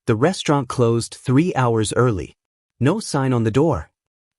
The restaurant closed 3 hours early. No sign on the door.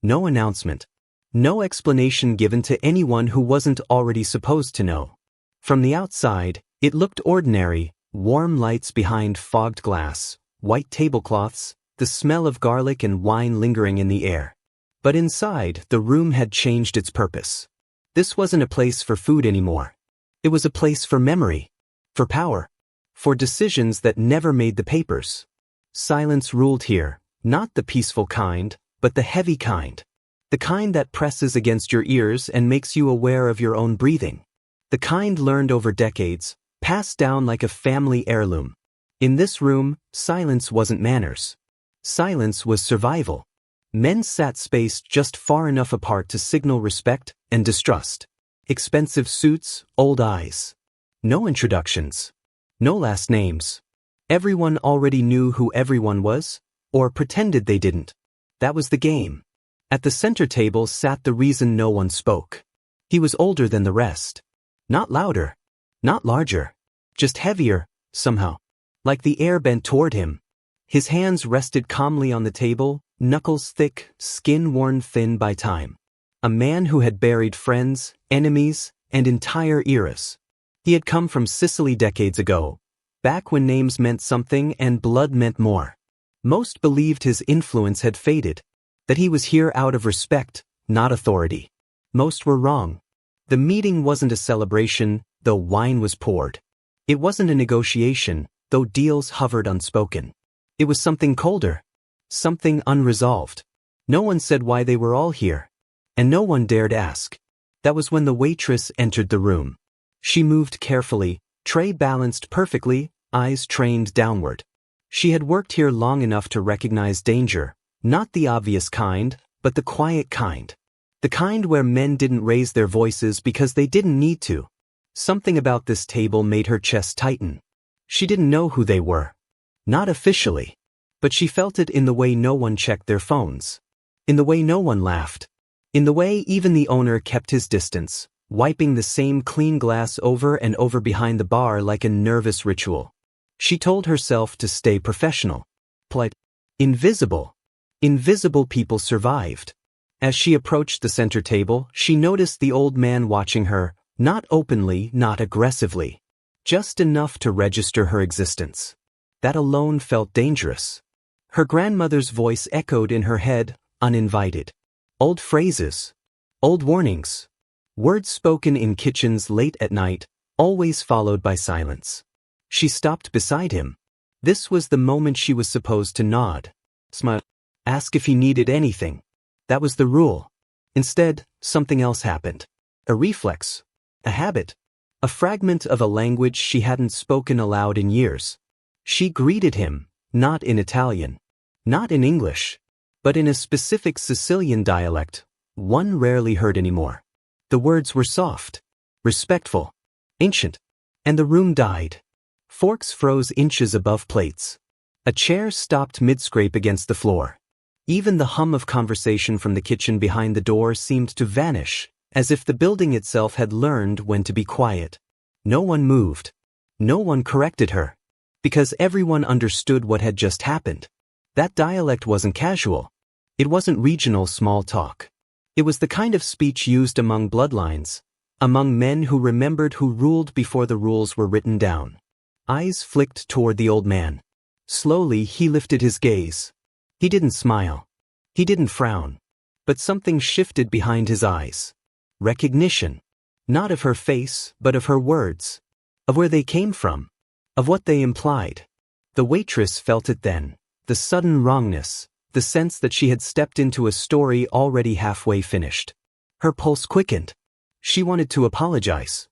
No announcement. No explanation given to anyone who wasn't already supposed to know. From the outside, it looked ordinary: warm lights behind fogged glass, white tablecloths, the smell of garlic and wine lingering in the air. But inside, the room had changed its purpose. This wasn't a place for food anymore. It was a place for memory, for power, for decisions that never made the papers. Silence ruled here, not the peaceful kind, but the heavy kind. The kind that presses against your ears and makes you aware of your own breathing. The kind learned over decades, passed down like a family heirloom. In this room, silence wasn't manners. Silence was survival. Men sat spaced just far enough apart to signal respect and distrust. Expensive suits, old eyes. No introductions. No last names. Everyone already knew who everyone was, or pretended they didn't. That was the game. At the center table sat the reason no one spoke. He was older than the rest. Not louder. Not larger. Just heavier, somehow. Like the air bent toward him. His hands rested calmly on the table, knuckles thick, skin worn thin by time. A man who had buried friends, enemies, and entire eras. He had come from Sicily decades ago, back when names meant something and blood meant more. Most believed his influence had faded, that he was here out of respect, not authority. Most were wrong. The meeting wasn't a celebration, though wine was poured. It wasn't a negotiation, though deals hovered unspoken. It was something colder. Something unresolved. No one said why they were all here. And no one dared ask. That was when the waitress entered the room. She moved carefully, tray balanced perfectly, eyes trained downward. She had worked here long enough to recognize danger, not the obvious kind, but the quiet kind. The kind where men didn't raise their voices because they didn't need to. Something about this table made her chest tighten. She didn't know who they were. Not officially. But she felt it in the way no one checked their phones. In the way no one laughed. In the way even the owner kept his distance, wiping the same clean glass over and over behind the bar like a nervous ritual. She told herself to stay professional. Polite. Invisible. Invisible people survived. As she approached the center table, she noticed the old man watching her, not openly, not aggressively. Just enough to register her existence. That alone felt dangerous. Her grandmother's voice echoed in her head, uninvited. Old phrases. Old warnings. Words spoken in kitchens late at night, always followed by silence. She stopped beside him. This was the moment she was supposed to nod. Smile. Ask if he needed anything. That was the rule. Instead, something else happened. A reflex. A habit. A fragment of a language she hadn't spoken aloud in years. She greeted him, not in Italian. Not in English. But in a specific Sicilian dialect, one rarely heard anymore. The words were soft. Respectful. Ancient. And the room died. Forks froze inches above plates. A chair stopped mid-scrape against the floor. Even the hum of conversation from the kitchen behind the door seemed to vanish, as if the building itself had learned when to be quiet. No one moved. No one corrected her. Because everyone understood what had just happened. That dialect wasn't casual. It wasn't regional small talk. It was the kind of speech used among bloodlines, among men who remembered who ruled before the rules were written down. Eyes flicked toward the old man. Slowly he lifted his gaze. He didn't smile. He didn't frown. But something shifted behind his eyes. Recognition. Not of her face, but of her words. Of where they came from. Of what they implied. The waitress felt it then. The sudden wrongness. The sense that she had stepped into a story already halfway finished. Her pulse quickened. She wanted to apologize.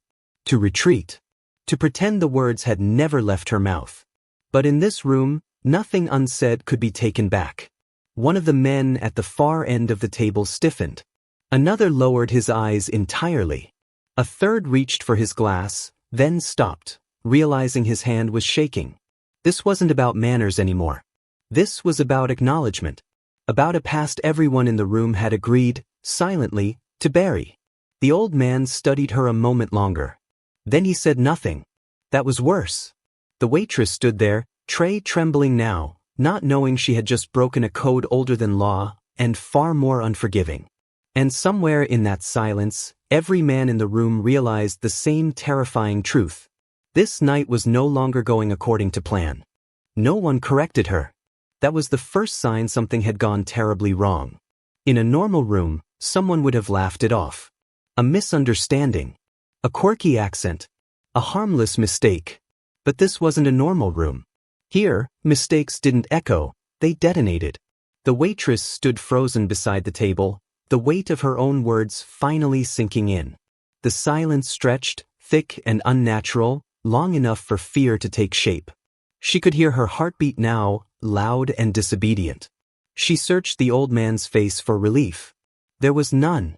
To retreat. To pretend the words had never left her mouth. But in this room, nothing unsaid could be taken back. One of the men at the far end of the table stiffened. Another lowered his eyes entirely. A third reached for his glass, then stopped, realizing his hand was shaking. This wasn't about manners anymore. This was about acknowledgement. About a past everyone in the room had agreed, silently, to bury. The old man studied her a moment longer. Then he said nothing. That was worse. The waitress stood there, tray trembling now, not knowing she had just broken a code older than law and far more unforgiving. And somewhere in that silence, every man in the room realized the same terrifying truth. This night was no longer going according to plan. No one corrected her. That was the first sign something had gone terribly wrong. In a normal room, someone would have laughed it off. A misunderstanding. A quirky accent. A harmless mistake. But this wasn't a normal room. Here, mistakes didn't echo, they detonated. The waitress stood frozen beside the table, the weight of her own words finally sinking in. The silence stretched, thick and unnatural, long enough for fear to take shape. She could hear her heartbeat now, loud and disobedient. She searched the old man's face for relief. There was none.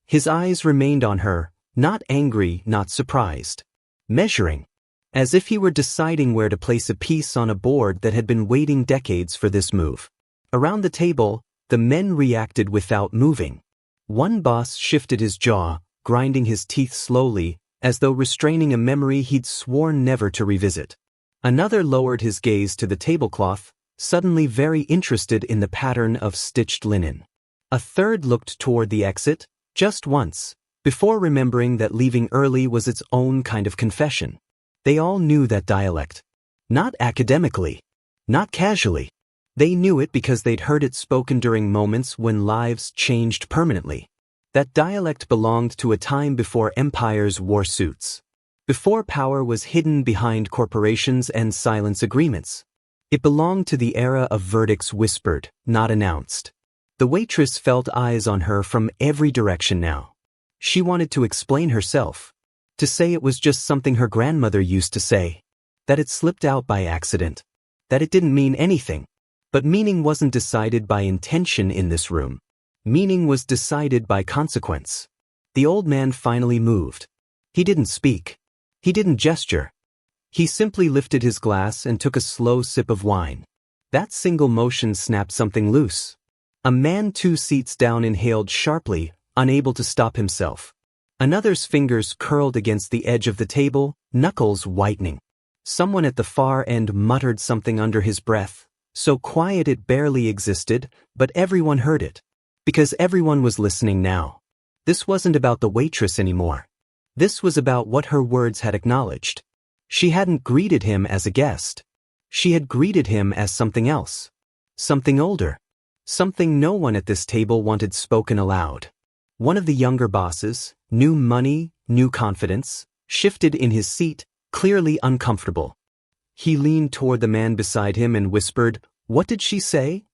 His eyes remained on her, not angry, not surprised. Measuring. As if he were deciding where to place a piece on a board that had been waiting decades for this move. Around the table, the men reacted without moving. One boss shifted his jaw, grinding his teeth slowly, as though restraining a memory he'd sworn never to revisit. Another lowered his gaze to the tablecloth, suddenly very interested in the pattern of stitched linen. A third looked toward the exit, just once, before remembering that leaving early was its own kind of confession. They all knew that dialect. Not academically. Not casually. They knew it because they'd heard it spoken during moments when lives changed permanently. That dialect belonged to a time before empires wore suits. Before power was hidden behind corporations and silence agreements. It belonged to the era of verdicts whispered, not announced. The waitress felt eyes on her from every direction now. She wanted to explain herself. To say it was just something her grandmother used to say. That it slipped out by accident. That it didn't mean anything. But meaning wasn't decided by intention in this room. Meaning was decided by consequence. The old man finally moved. He didn't speak. He didn't gesture. He simply lifted his glass and took a slow sip of wine. That single motion snapped something loose. A man 2 seats down inhaled sharply, unable to stop himself. Another's fingers curled against the edge of the table, knuckles whitening. Someone at the far end muttered something under his breath, so quiet it barely existed, but everyone heard it. Because everyone was listening now. This wasn't about the waitress anymore. This was about what her words had acknowledged. She hadn't greeted him as a guest. She had greeted him as something else. Something older. Something no one at this table wanted spoken aloud. One of the younger bosses, new money, new confidence, shifted in his seat, clearly uncomfortable. He leaned toward the man beside him and whispered, "What did she say?"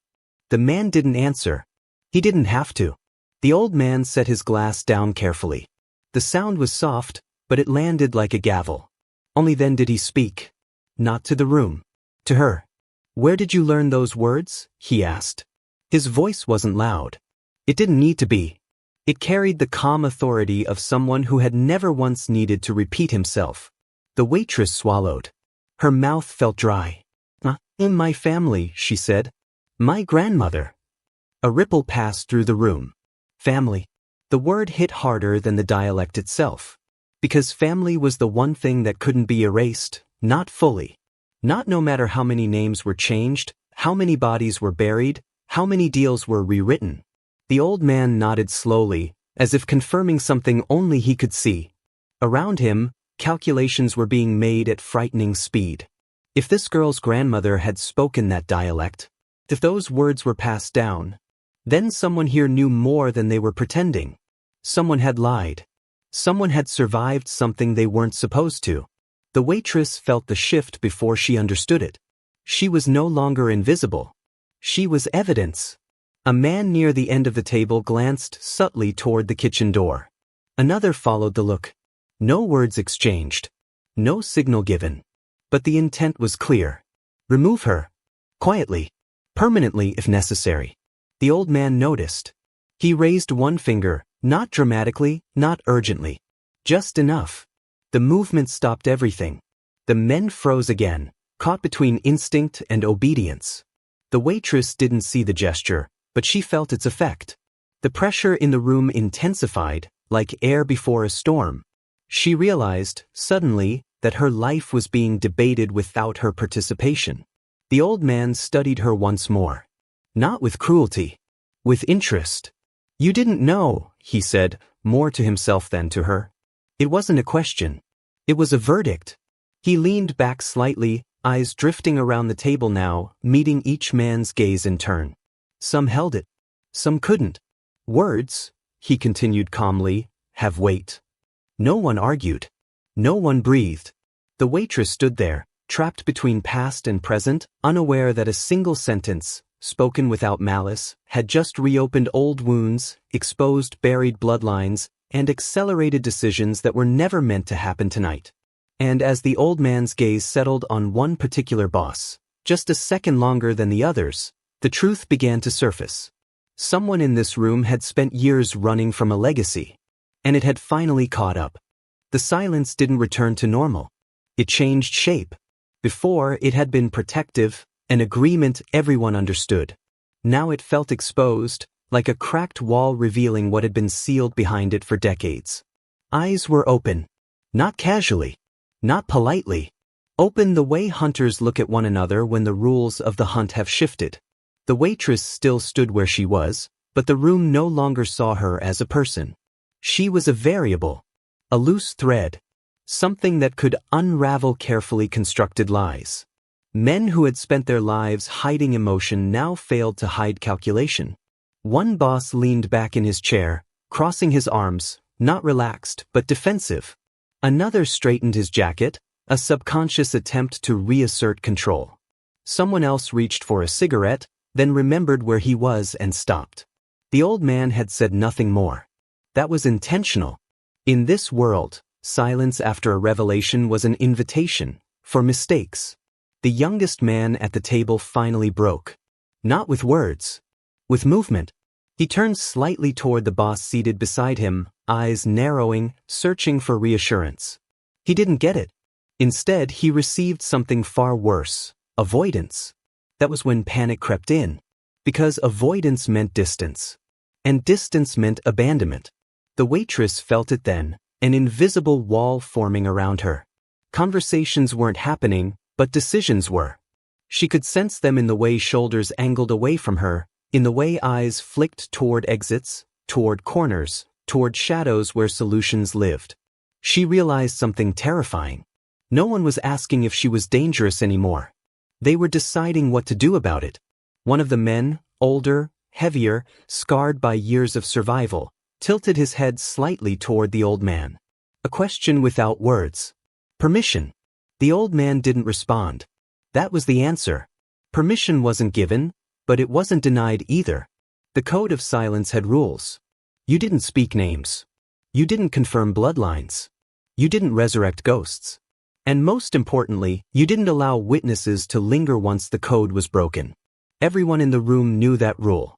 The man didn't answer. He didn't have to. The old man set his glass down carefully. The sound was soft, but it landed like a gavel. Only then did he speak. Not to the room. To her. "Where did you learn those words?" he asked. His voice wasn't loud. It didn't need to be. It carried the calm authority of someone who had never once needed to repeat himself. The waitress swallowed. Her mouth felt dry. "In my family," she said. "My grandmother." A ripple passed through the room. Family. The word hit harder than the dialect itself. Because family was the one thing that couldn't be erased, not fully. Not no matter how many names were changed, how many bodies were buried, how many deals were rewritten. The old man nodded slowly, as if confirming something only he could see. Around him, calculations were being made at frightening speed. If this girl's grandmother had spoken that dialect, if those words were passed down, then someone here knew more than they were pretending. Someone had lied. Someone had survived something they weren't supposed to. The waitress felt the shift before she understood it. She was no longer invisible. She was evidence. A man near the end of the table glanced subtly toward the kitchen door. Another followed the look. No words exchanged. No signal given. But the intent was clear. Remove her. Quietly. Permanently if necessary. The old man noticed. He raised one finger, not dramatically, not urgently. Just enough. The movement stopped everything. The men froze again, caught between instinct and obedience. The waitress didn't see the gesture, but she felt its effect. The pressure in the room intensified, like air before a storm. She realized, suddenly, that her life was being debated without her participation. The old man studied her once more. Not with cruelty. With interest. You didn't know, he said, more to himself than to her. It wasn't a question. It was a verdict. He leaned back slightly, eyes drifting around the table now, meeting each man's gaze in turn. Some held it. Some couldn't. Words, he continued calmly, have weight. No one argued. No one breathed. The waitress stood there, trapped between past and present, unaware that a single sentence, spoken without malice, had just reopened old wounds, exposed buried bloodlines, and accelerated decisions that were never meant to happen tonight. And as the old man's gaze settled on one particular boss, just a second longer than the others, the truth began to surface. Someone in this room had spent years running from a legacy, and it had finally caught up. The silence didn't return to normal. It changed shape. Before, it had been protective, an agreement everyone understood. Now it felt exposed, like a cracked wall revealing what had been sealed behind it for decades. Eyes were open. Not casually. Not politely. Open the way hunters look at one another when the rules of the hunt have shifted. The waitress still stood where she was, but the room no longer saw her as a person. She was a variable. A loose thread. Something that could unravel carefully constructed lies. Men who had spent their lives hiding emotion now failed to hide calculation. One boss leaned back in his chair, crossing his arms, not relaxed but defensive. Another straightened his jacket, a subconscious attempt to reassert control. Someone else reached for a cigarette, then remembered where he was and stopped. The old man had said nothing more. That was intentional. In this world, silence after a revelation was an invitation for mistakes. The youngest man at the table finally broke. Not with words. With movement. He turned slightly toward the boss seated beside him, eyes narrowing, searching for reassurance. He didn't get it. Instead, he received something far worse. Avoidance. That was when panic crept in. Because avoidance meant distance. And distance meant abandonment. The waitress felt it then, an invisible wall forming around her. Conversations weren't happening, but decisions were. She could sense them in the way shoulders angled away from her, in the way eyes flicked toward exits, toward corners, toward shadows where solutions lived. She realized something terrifying. No one was asking if she was dangerous anymore. They were deciding what to do about it. One of the men, older, heavier, scarred by years of survival, tilted his head slightly toward the old man. A question without words. Permission. The old man didn't respond. That was the answer. Permission wasn't given, but it wasn't denied either. The code of silence had rules. You didn't speak names. You didn't confirm bloodlines. You didn't resurrect ghosts. And most importantly, you didn't allow witnesses to linger once the code was broken. Everyone in the room knew that rule.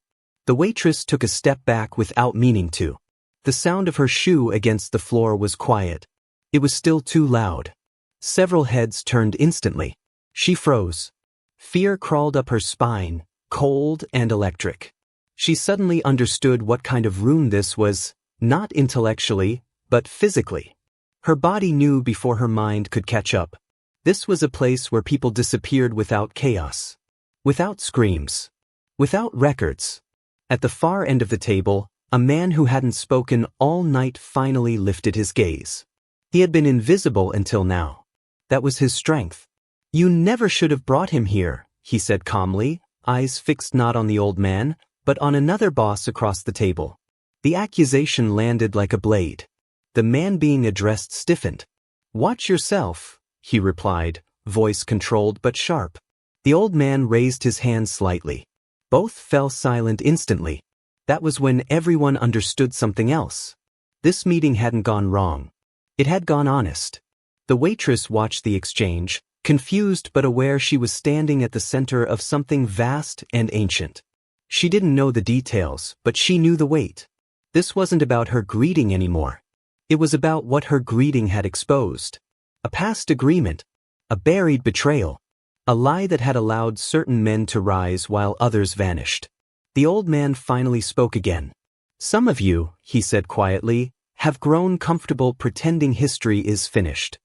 The waitress took a step back without meaning to. The sound of her shoe against the floor was quiet. It was still too loud. Several heads turned instantly. She froze. Fear crawled up her spine, cold and electric. She suddenly understood what kind of room this was, not intellectually, but physically. Her body knew before her mind could catch up. This was a place where people disappeared without chaos. Without screams. Without records. At the far end of the table, a man who hadn't spoken all night finally lifted his gaze. He had been invisible until now. That was his strength. You never should have brought him here, he said calmly, eyes fixed not on the old man, but on another boss across the table. The accusation landed like a blade. The man being addressed stiffened. Watch yourself, he replied, voice controlled but sharp. The old man raised his hand slightly. Both fell silent instantly. That was when everyone understood something else. This meeting hadn't gone wrong. It had gone honest. The waitress watched the exchange, confused but aware she was standing at the center of something vast and ancient. She didn't know the details, but she knew the weight. This wasn't about her greeting anymore. It was about what her greeting had exposed. A past agreement. A buried betrayal. A lie that had allowed certain men to rise while others vanished. The old man finally spoke again. Some of you, he said quietly, have grown comfortable pretending history is finished.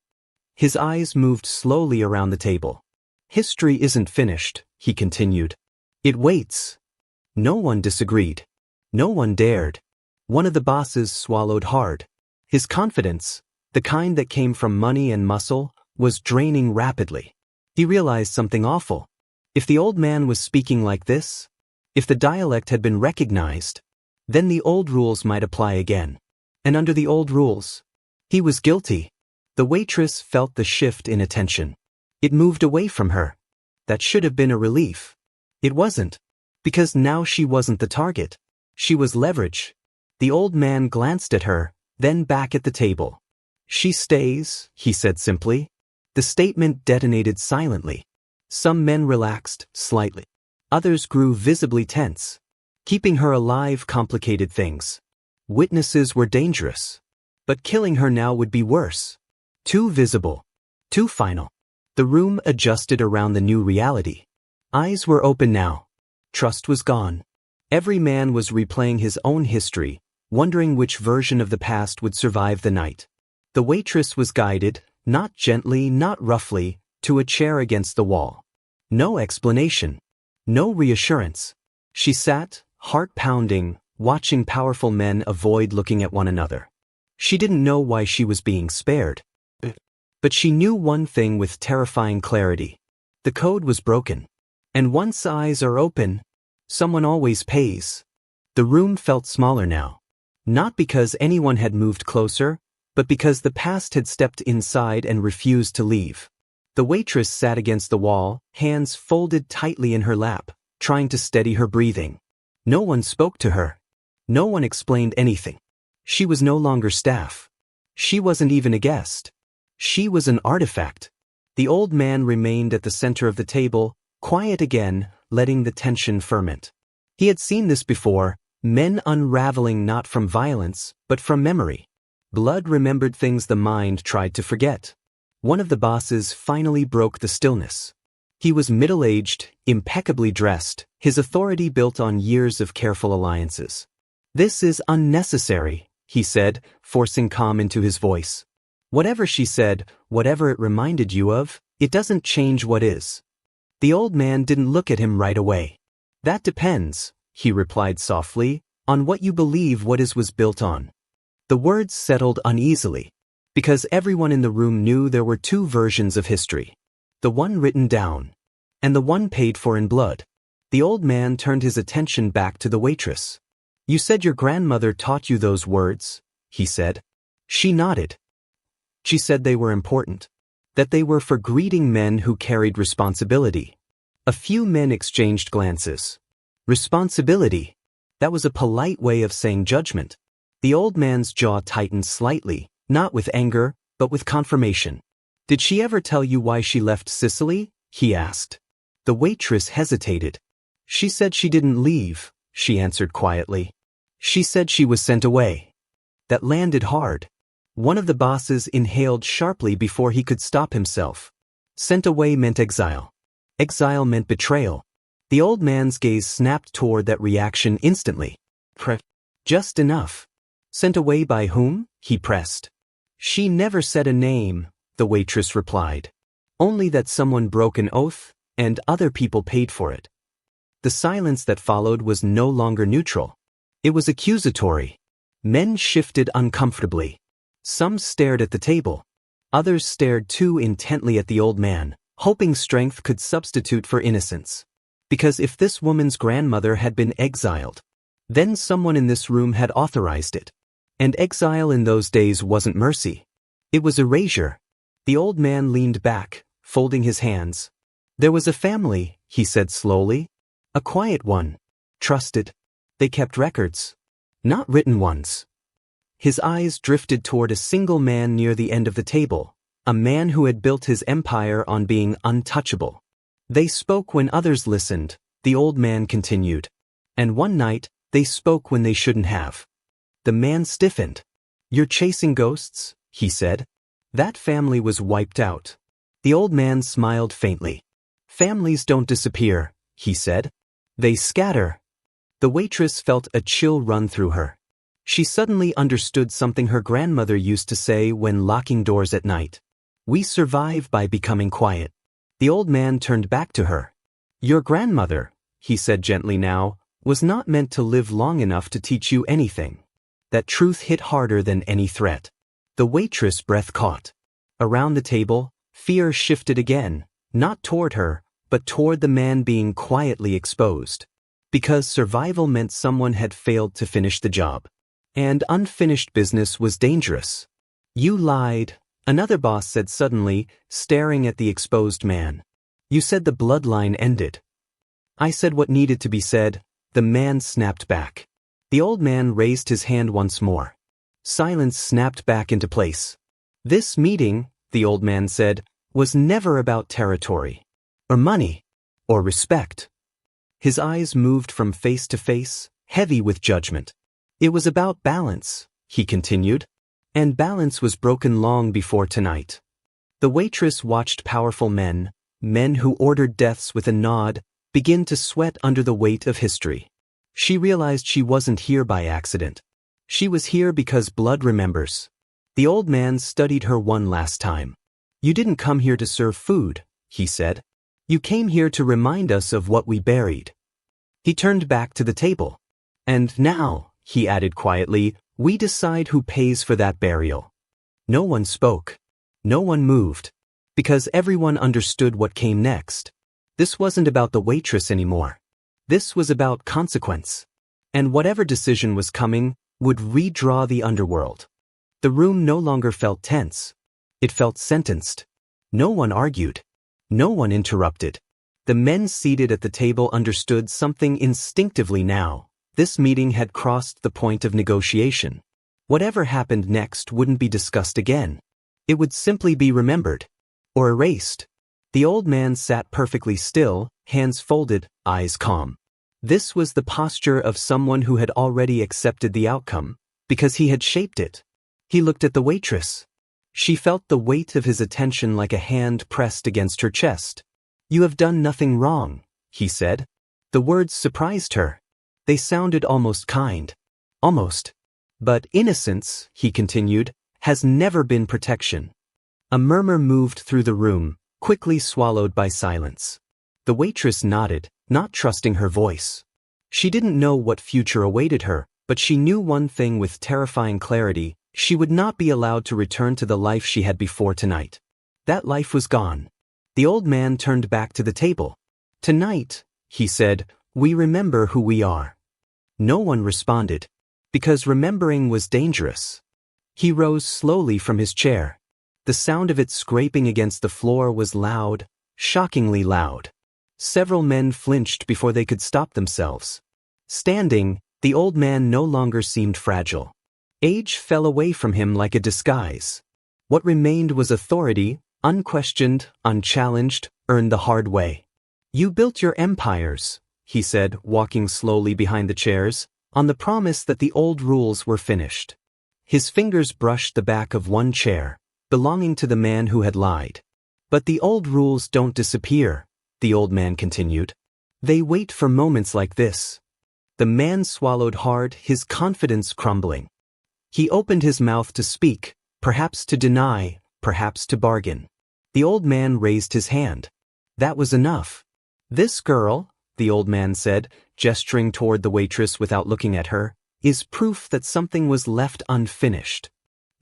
His eyes moved slowly around the table. History isn't finished, he continued. It waits. No one disagreed. No one dared. One of the bosses swallowed hard. His confidence, the kind that came from money and muscle, was draining rapidly. He realized something awful. If the old man was speaking like this, if the dialect had been recognized, then the old rules might apply again. And under the old rules, he was guilty. The waitress felt the shift in attention. It moved away from her. That should have been a relief. It wasn't. Because now she wasn't the target. She was leverage. The old man glanced at her, then back at the table. She stays, he said simply. The statement detonated silently. Some men relaxed, slightly. Others grew visibly tense. Keeping her alive complicated things. Witnesses were dangerous. But killing her now would be worse. Too visible. Too final. The room adjusted around the new reality. Eyes were open now. Trust was gone. Every man was replaying his own history, wondering which version of the past would survive the night. The waitress was guided, not gently, not roughly, to a chair against the wall. No explanation. No reassurance. She sat, heart pounding, watching powerful men avoid looking at one another. She didn't know why she was being spared. But she knew one thing with terrifying clarity. The code was broken. And once eyes are open, someone always pays. The room felt smaller now. Not because anyone had moved closer, but because the past had stepped inside and refused to leave. The waitress sat against the wall, hands folded tightly in her lap, trying to steady her breathing. No one spoke to her. No one explained anything. She was no longer staff. She wasn't even a guest. She was an artifact. The old man remained at the center of the table, quiet again, letting the tension ferment. He had seen this before, men unraveling not from violence, but from memory. Blood remembered things the mind tried to forget. One of the bosses finally broke the stillness. He was middle-aged, impeccably dressed, his authority built on years of careful alliances. "This is unnecessary," he said, forcing calm into his voice. "Whatever she said, whatever it reminded you of, it doesn't change what is." The old man didn't look at him right away. "That depends," he replied softly, "on what you believe what is was built on." The words settled uneasily, because everyone in the room knew there were two versions of history. The one written down, and the one paid for in blood. The old man turned his attention back to the waitress. "You said your grandmother taught you those words," he said. She nodded. She said they were important. That they were for greeting men who carried responsibility. A few men exchanged glances. Responsibility. That was a polite way of saying judgment. The old man's jaw tightened slightly, not with anger, but with confirmation. "Did she ever tell you why she left Sicily?" he asked. The waitress hesitated. "She said she didn't leave," she answered quietly. "She said she was sent away." That landed hard. One of the bosses inhaled sharply before he could stop himself. Sent away meant exile. Exile meant betrayal. The old man's gaze snapped toward that reaction instantly. Just enough. "Sent away by whom?" he pressed. "She never said a name," the waitress replied. "Only that someone broke an oath, and other people paid for it." The silence that followed was no longer neutral. It was accusatory. Men shifted uncomfortably. Some stared at the table. Others stared too intently at the old man, hoping strength could substitute for innocence. Because if this woman's grandmother had been exiled, then someone in this room had authorized it. And exile in those days wasn't mercy. It was erasure. The old man leaned back, folding his hands. "There was a family," he said slowly. "A quiet one. Trusted. They kept records. Not written ones." His eyes drifted toward a single man near the end of the table, a man who had built his empire on being untouchable. "They spoke when others listened," the old man continued. "And one night, they spoke when they shouldn't have." The man stiffened. "You're chasing ghosts?" he said. "That family was wiped out." The old man smiled faintly. "Families don't disappear," he said. "They scatter." The waitress felt a chill run through her. She suddenly understood something her grandmother used to say when locking doors at night. "We survive by becoming quiet." The old man turned back to her. Your grandmother, he said gently now, was not meant to live long enough to teach you anything. That truth hit harder than any threat. The waitress' breath caught. Around the table, fear shifted again, not toward her, but toward the man being quietly exposed. Because survival meant someone had failed to finish the job. And unfinished business was dangerous. You lied, another boss said suddenly, staring at the exposed man. You said the bloodline ended. I said what needed to be said, the man snapped back. The old man raised his hand once more. Silence snapped back into place. This meeting, the old man said, was never about territory, or money, or respect. His eyes moved from face to face, heavy with judgment. It was about balance, he continued, and balance was broken long before tonight. The waitress watched powerful men who ordered deaths with a nod, begin to sweat under the weight of history. She realized she wasn't here by accident. She was here because blood remembers. The old man studied her one last time. You didn't come here to serve food, he said. You came here to remind us of what we buried. He turned back to the table. And now, he added quietly, we decide who pays for that burial. No one spoke. No one moved. Because everyone understood what came next. This wasn't about the waitress anymore. This was about consequence. And whatever decision was coming would redraw the underworld. The room no longer felt tense. It felt sentenced. No one argued. No one interrupted. The men seated at the table understood something instinctively now. This meeting had crossed the point of negotiation. Whatever happened next wouldn't be discussed again. It would simply be remembered. Or erased. The old man sat perfectly still, hands folded, eyes calm. This was the posture of someone who had already accepted the outcome, because he had shaped it. He looked at the waitress. She felt the weight of his attention like a hand pressed against her chest. You have done nothing wrong, he said. The words surprised her. They sounded almost kind. Almost. But innocence, he continued, has never been protection. A murmur moved through the room, quickly swallowed by silence. The waitress nodded, not trusting her voice. She didn't know what future awaited her, but she knew one thing with terrifying clarity: she would not be allowed to return to the life she had before tonight. That life was gone. The old man turned back to the table. Tonight, he said, we remember who we are. No one responded, because remembering was dangerous. He rose slowly from his chair. The sound of it scraping against the floor was loud, shockingly loud. Several men flinched before they could stop themselves. Standing, the old man no longer seemed fragile. Age fell away from him like a disguise. What remained was authority, unquestioned, unchallenged, earned the hard way. You built your empires, he said, walking slowly behind the chairs, on the promise that the old rules were finished. His fingers brushed the back of one chair, belonging to the man who had lied. But the old rules don't disappear, the old man continued. They wait for moments like this. The man swallowed hard, his confidence crumbling. He opened his mouth to speak, perhaps to deny, perhaps to bargain. The old man raised his hand. That was enough. This girl, the old man said, gesturing toward the waitress without looking at her, is proof that something was left unfinished.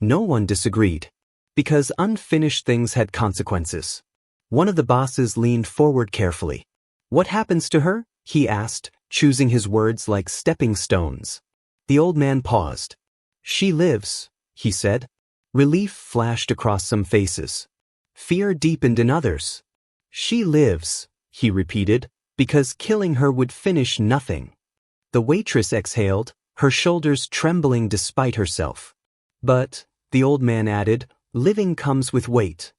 No one disagreed. Because unfinished things had consequences. One of the bosses leaned forward carefully. What happens to her? He asked, choosing his words like stepping stones. The old man paused. She lives, he said. Relief flashed across some faces. Fear deepened in others. She lives, he repeated, because killing her would finish nothing. The waitress exhaled, her shoulders trembling despite herself. But, the old man added, living comes with weight.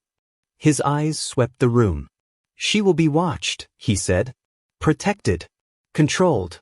His eyes swept the room. She will be watched, he said. Protected. Controlled.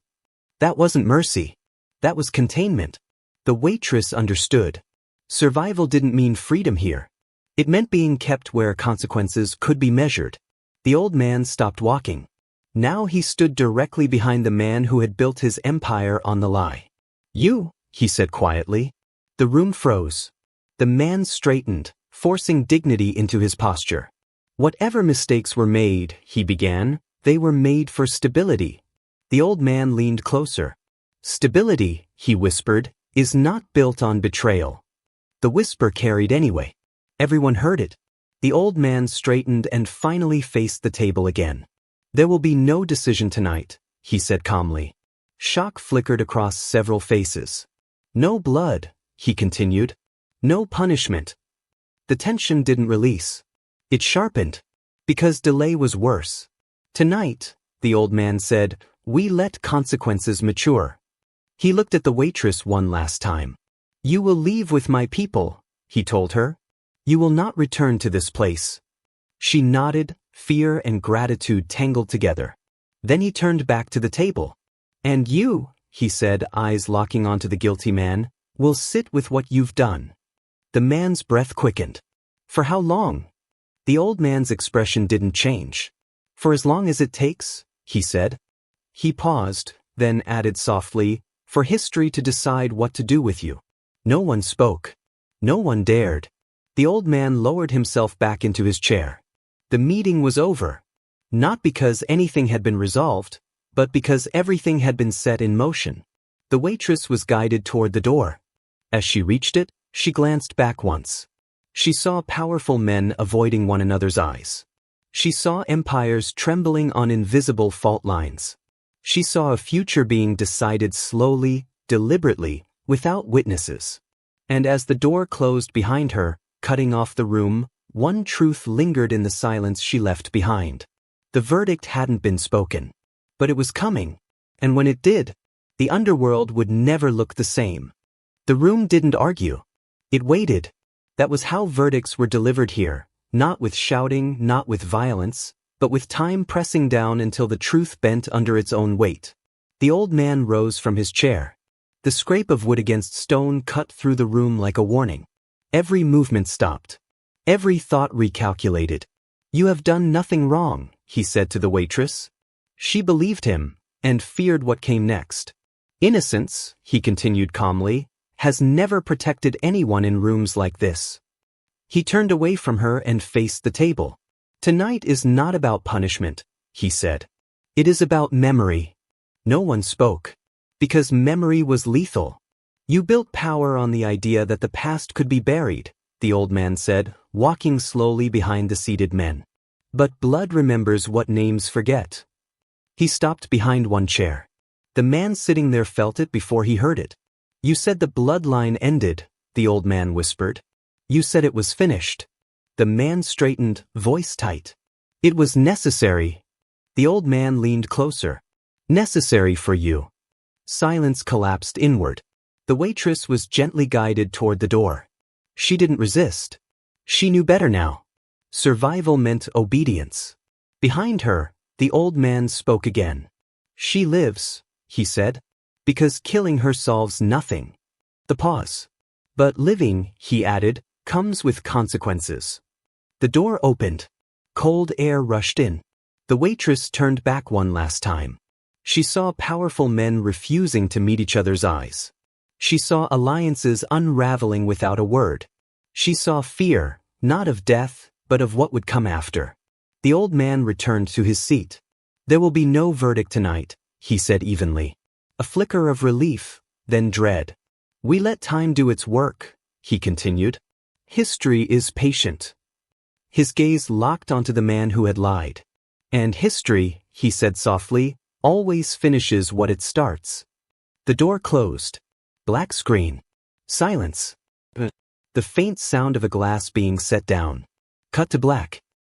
That wasn't mercy. That was containment. The waitress understood. Survival didn't mean freedom here. It meant being kept where consequences could be measured. The old man stopped walking. Now he stood directly behind the man who had built his empire on the lie. You, he said quietly. The room froze. The man straightened, forcing dignity into his posture. Whatever mistakes were made, he began, they were made for stability. The old man leaned closer. Stability, he whispered, is not built on betrayal. The whisper carried anyway. Everyone heard it. The old man straightened and finally faced the table again. There will be no decision tonight, he said calmly. Shock flickered across several faces. No blood, he continued. No punishment. The tension didn't release. It sharpened. Because delay was worse. Tonight, the old man said, we let consequences mature. He looked at the waitress one last time. You will leave with my people, he told her. You will not return to this place. She nodded, fear and gratitude tangled together. Then he turned back to the table. And you, he said, eyes locking onto the guilty man, will sit with what you've done. The man's breath quickened. For how long? The old man's expression didn't change. For as long as it takes, he said. He paused, then added softly, for history to decide what to do with you. No one spoke. No one dared. The old man lowered himself back into his chair. The meeting was over. Not because anything had been resolved, but because everything had been set in motion. The waitress was guided toward the door. As she reached it, she glanced back once. She saw powerful men avoiding one another's eyes. She saw empires trembling on invisible fault lines. She saw a future being decided slowly, deliberately, without witnesses. And as the door closed behind her, cutting off the room, one truth lingered in the silence she left behind. The verdict hadn't been spoken. But it was coming. And when it did, the underworld would never look the same. The room didn't argue. It waited. That was how verdicts were delivered here, not with shouting, not with violence, but with time pressing down until the truth bent under its own weight. The old man rose from his chair. The scrape of wood against stone cut through the room like a warning. Every movement stopped. Every thought recalculated. You have done nothing wrong, he said to the waitress. She believed him, and feared what came next. Innocence, he continued calmly, has never protected anyone in rooms like this. He turned away from her and faced the table. Tonight is not about punishment, he said. It is about memory. No one spoke. Because memory was lethal. You built power on the idea that the past could be buried, the old man said, walking slowly behind the seated men. But blood remembers what names forget. He stopped behind one chair. The man sitting there felt it before he heard it. You said the bloodline ended, the old man whispered. You said it was finished. The man straightened, voice tight. It was necessary. The old man leaned closer. Necessary for you. Silence collapsed inward. The waitress was gently guided toward the door. She didn't resist. She knew better now. Survival meant obedience. Behind her, the old man spoke again. She lives, he said, because killing her solves nothing. The pause. But living, he added, comes with consequences. The door opened. Cold air rushed in. The waitress turned back one last time. She saw powerful men refusing to meet each other's eyes. She saw alliances unraveling without a word. She saw fear, not of death, but of what would come after. The old man returned to his seat. There will be no verdict tonight, he said evenly. A flicker of relief, then dread. We let time do its work, he continued. History is patient. His gaze locked onto the man who had lied. And history, he said softly, always finishes what it starts. The door closed. Black screen. Silence. The faint sound of a glass being set down. Cut to black.